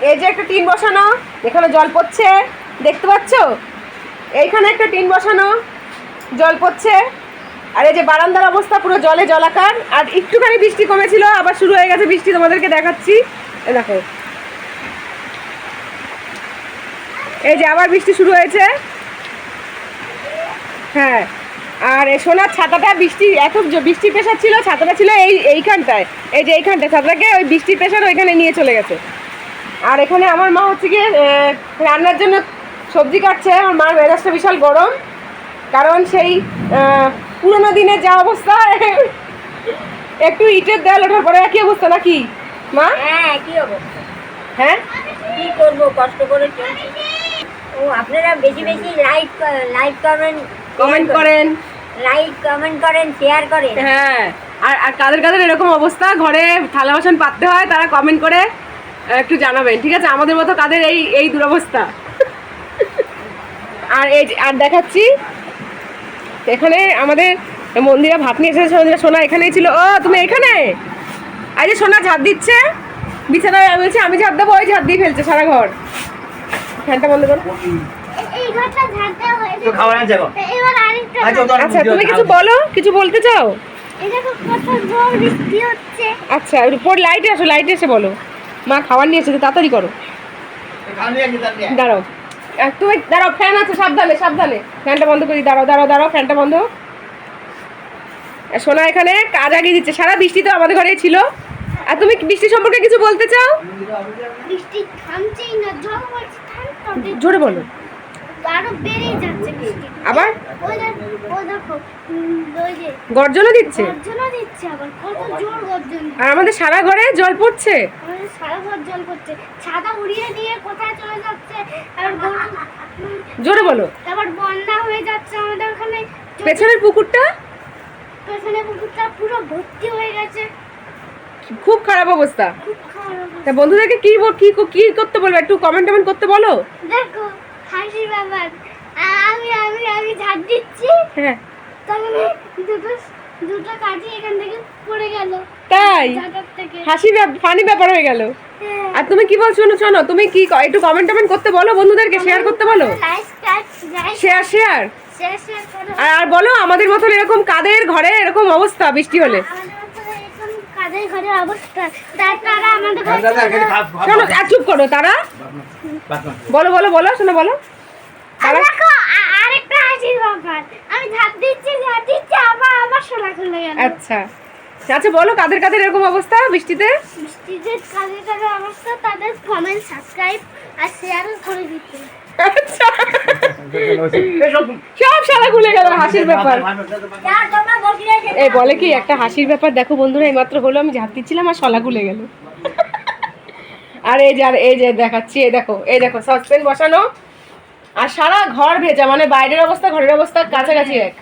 এই যে একটা টিন বসানো, এখানে জল পড়ছে দেখতে পাচ্ছ, এইখানে একটা টিন বসানো, জল পড়ছে। আর এই যে বারান্দার অবস্থা পুরো জলে জলাকার। আর একটুখানি বৃষ্টি কমেছিল, আবার শুরু হয়ে গেছে বৃষ্টি, তোমাদেরকে দেখাচ্ছি। দেখো এই যে আবার বৃষ্টি শুরু হয়েছে। হ্যাঁ, আর সোনার ছাতাটা বৃষ্টি এত বৃষ্টির প্রেশার ছিল, ছাতাটা ছিল এইখানটায়, এই যে এইখানটায় ছাতাটাকে ওই বৃষ্টির প্রেশার ওইখানে নিয়ে চলে গেছে। আর এখানে আমার মা হচ্ছে গিয়ে রান্নার জন্য সবজি কাটছে। আমার মার মেজাজটা বিশাল গরম, কারণ সেই পুরোনো দিনের যা অবস্থা, একটু ইটের দেয়াল ওঠার পরে একই অবস্থা নাকি মা? হ্যাঁ একই অবস্থা। হ্যাঁ কি করবো, কষ্ট করে চলছি। ও আপনারা বেশি বেশি লাইক কমেন্ট করেন, শেয়ার করেন। হ্যাঁ, আর কাদের কাদের এরকম অবস্থা ঘরে থালা বাসন পাততে হয় তারা কমেন্ট করে একটু জানাবেন, ঠিক আছে? আমাদের মতো কাদের এই দুরবস্থা। আর দেখাচ্ছি, এখানে আমাদের মন্দিরা ভাত নিয়ে এসেছে। সোনা এখানেই ছিল। ও তুমি এখানে? এই যে সোনা ঝাড় দিচ্ছে বিছানায়। আমি বলছি আমি ঝাড় দেবো, ওই ঝাড় দিয়ে ফেলছে সারা ঘর। ফ্যানটা বন্ধ করো। আচ্ছা তুমি কিছু বলো, কিছু বলতে চাও? আচ্ছা উপর লাইটে আসো, লাইটে এসে বলো। মা খাবার নিয়ে এসেছে, তাড়াতাড়ি করো। দাঁড়াও তুমি, দাঁড়াও, ফ্যান আছে, সাবধানে সাবধানে, ফ্যানটা বন্ধ করি। দাঁড়াও দাঁড়াও দাঁড়াও, ফ্যানটা বন্ধ। সোনা এখানে কাজ আগিয়ে দিচ্ছে, সারা বৃষ্টি তো আমাদের ঘরেই ছিল। আর তুমি বৃষ্টি সম্পর্কে কিছু বলতে চাও? বৃষ্টি থামছেই না, জোরে বলো। আরো বেড়েই যাচ্ছে বৃষ্টি। আবার ওই দেখো ওই যে গর্জনও দিচ্ছে, গর্জনও দিচ্ছে, আবার কত জোর গর্জন। আর আমাদের সারা ঘরে জল পড়ছে, আমাদের সারা ঘর জল পড়ছে, ছাতা উড়িয়ে দিয়ে কোথায় চলে যাচ্ছে। আর জোরে বলো। আবার বন্যা হয়ে যাচ্ছে আমাদের ওখানে। পেছনের পুকুরটা পুরো ভর্তি হয়ে গেছে, খুব খারাপ অবস্থা। খুব খারাপ। তা বন্ধুদেরকে কি কি করতে বলবো, একটু কমেন্ট করতে বলো। দেখো হাসির ব্যাপার, আমি আমি আমি ঝাড় দিচ্ছি, হ্যাঁ তখন দুটো কাঠি এখান থেকে পড়ে গেল, তাই থেকে হাসি ফানি ব্যাপার হয়ে গেল। আর তুমি কি বলছো শোনো, তুমি কি একটু কমেন্ট করতে বলো, বন্ধুদেরকে শেয়ার করতে বলো। শেয়ার শেয়ার আর বলো আমাদের মতন এরকম কাদের ঘরে এরকম অবস্থা বৃষ্টি হলে। শোনো চুপ করো, তারা বলো বলো বলো, শোনো বলো। আরেকটা হাসির ব্যাপার, আমি ঝাড় দিচ্ছি আবার আমার শোলা খুলে গেল। আচ্ছা আচ্ছা বলো, কাদের কাদের এরকম অবস্থা বৃষ্টিতে? কাদের অবস্থা, তাদের কমেন্ট, সাবস্ক্রাইব আর শেয়ার করে দিতে। আচ্ছা সব সারা খুলে গেল, হাসির ব্যাপার। এই বলে কি একটা হাসির ব্যাপার, দেখো বন্ধুরা এইমাত্র হলো, আমি ঝাড় দিচ্ছিলাম আর শলা খুলে গেল। আর এই যে দেখাচ্ছি, এই দেখো সাসপেন্ড বসানো, আর সারা ঘর ভেজা, মানে বাইরের অবস্থা ঘরের অবস্থা কাছাকাছি এক।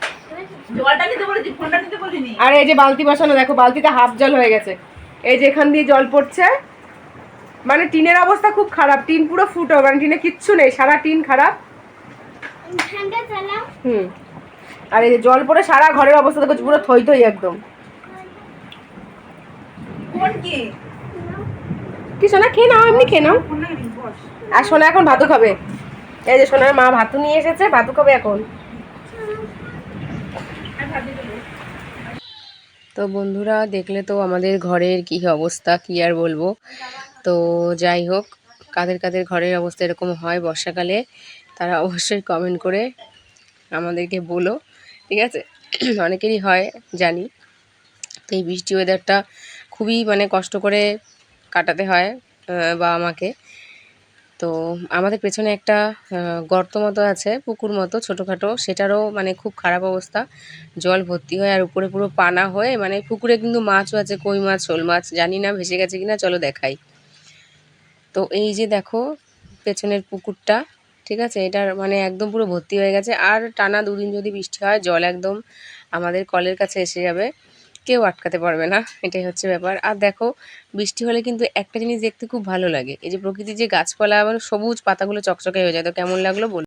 আর এই যে বালতি বসানো, দেখো বালতিতে হাফ জল হয়ে গেছে। এই যে এখান দিয়ে জল পড়ছে, মানে টিনের অবস্থা খুব খারাপ, টিন পুরো ফুটো, মানে টিনে কিচ্ছু নেই, সারা টিন খারাপ। আর এই যে জল পড়ে সারা ঘরের অবস্থা দেখো পুরো থই থই একদম। কি সোনা খেয়ে নাও, এমনি খেয়ে নাও। আর সোনা এখন ভাতু খাবে, এই যে সোনার মা ভাতু নিয়ে এসেছে, ভাতু খাবে এখন। তো বন্ধুরা দেখলে তো আমাদের ঘরের কি অবস্থা, কি আর বলবো। তো যাই হোক, কাদের কাদের ঘরের অবস্থা এরকম হয় বর্ষাকালে তারা অবশ্যই কমেন্ট করে আমাদেরকে বলো, ঠিক আছে? অনেকেরই হয় জানি। তো এই বৃষ্টি ওয়েদারটা খুবই মানে কষ্ট করে কাটাতে হয় বা আমাকে। তো আমাদের পেছনে একটা গর্ত মতো আছে, পুকুর মতো ছোটোখাটো, সেটারও মানে খুব খারাপ অবস্থা, জল ভর্তি হয় আর উপরে পুরো পানা হয়ে, মানে পুকুরে কিন্তু মাছও আছে, কই মাছ, শোল মাছ, জানি না ভেসে গেছে কিনা, চলো দেখাই। তো এই যে দেখো পেছনের পুকুরটা, ঠিক আছে, এটার মানে একদম পুরো ভর্তি হয়ে গেছে। আর টানা দুদিন যদি বৃষ্টি হয় জল একদম আমাদের কলের কাছে এসে যাবে, কেউ আটকাতে পারবে না, এটাই হচ্ছে ব্যাপার। আর দেখো বৃষ্টি হলে কিন্তু একটা জিনিস দেখতে খুব ভালো লাগে, এই যে প্রকৃতির যে গাছপালা আবার সবুজ পাতাগুলো চকচকে হয়ে যায়, তো কেমন লাগলো বলুন।